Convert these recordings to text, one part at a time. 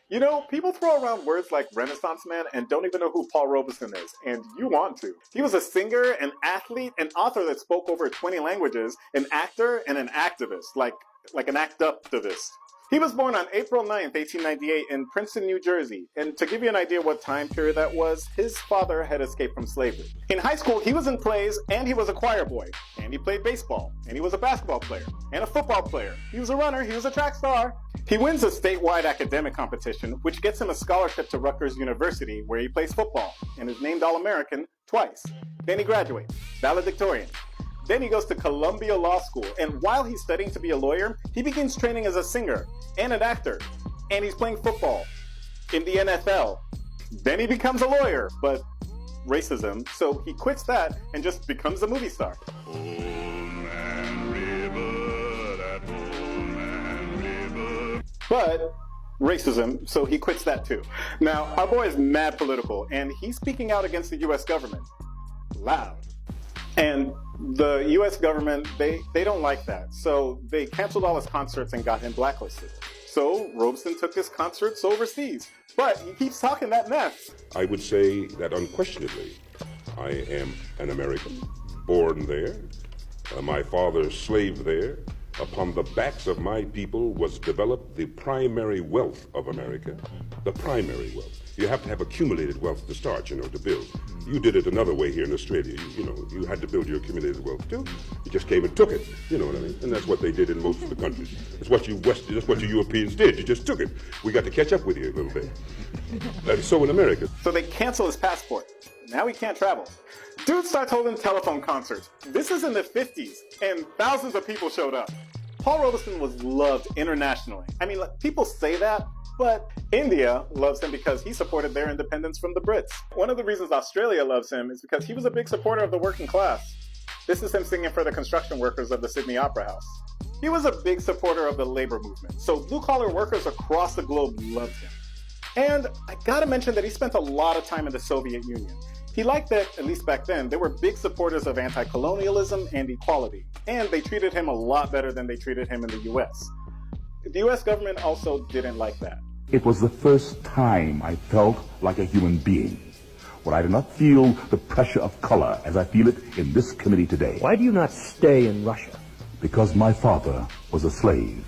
You know, people throw around words like Renaissance man and don't even know who Paul Robeson is, and you want to. He was a singer, an athlete, an author that spoke over 20 languages, an actor, and an activist, like an act-up-tivist. He was born on April 9th, 1898 in Princeton, New Jersey, and to give you an idea what time period that was, his father had escaped from slavery. In high school, he was in plays, and he was a choir boy, and he played baseball, and he was a basketball player, and a football player. He was a runner, he was a track star. He wins a statewide academic competition, which gets him a scholarship to Rutgers University, where he plays football, and is named All-American twice. Then he graduates, valedictorian. Then he goes to Columbia Law School, and while he's studying to be a lawyer, he begins training as a singer and an actor, and he's playing football in the NFL. Then he becomes a lawyer, but racism, so he quits that and just becomes a movie star. Old Man River, that old man river. But racism, so he quits that too. Now, our boy is mad political, and he's speaking out against the US government. Loud. And the US government, they don't like that. So they canceled all his concerts and got him blacklisted. So Robeson took his concerts overseas. But he keeps talking that mess. I would say that unquestionably, I am an American, born there. My father slaved there. Upon the backs of my people was developed the primary wealth of America, the primary wealth. You have to have accumulated wealth to start, to build. You did it another way here in Australia. You had to build your accumulated wealth too. You just came and took it, you know what I mean? And that's what they did in most of the countries. That's what you Europeans did. You just took it. We got to catch up with you a little bit. That's so in America. So they cancel his passport. Now he can't travel. Dude starts holding telephone concerts. This is in the 50s, and thousands of people showed up. Paul Robeson was loved internationally. I mean, people say that, but India loves him because he supported their independence from the Brits. One of the reasons Australia loves him is because he was a big supporter of the working class. This is him singing for the construction workers of the Sydney Opera House. He was a big supporter of the labor movement, so blue-collar workers across the globe loved him. And I gotta mention that he spent a lot of time in the Soviet Union. He liked that, at least back then, they were big supporters of anti-colonialism and equality, and they treated him a lot better than they treated him in the US. The US government also didn't like that. It was the first time I felt like a human being, where I did not feel the pressure of color as I feel it in this committee today. Why do you not stay in Russia? Because my father was a slave,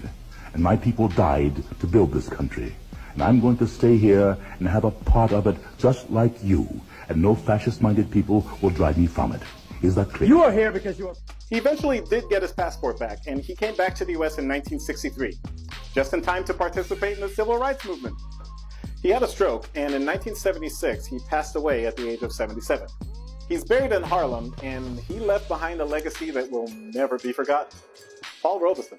and my people died to build this country. And I'm going to stay here and have a part of it just like you, and no fascist-minded people will drive me from it. Is that clear? You are here because you are... He eventually did get his passport back, and he came back to the US in 1963, just in time to participate in the civil rights movement. He had a stroke, and in 1976, he passed away at the age of 77. He's buried in Harlem, and he left behind a legacy that will never be forgotten. Paul Robeson.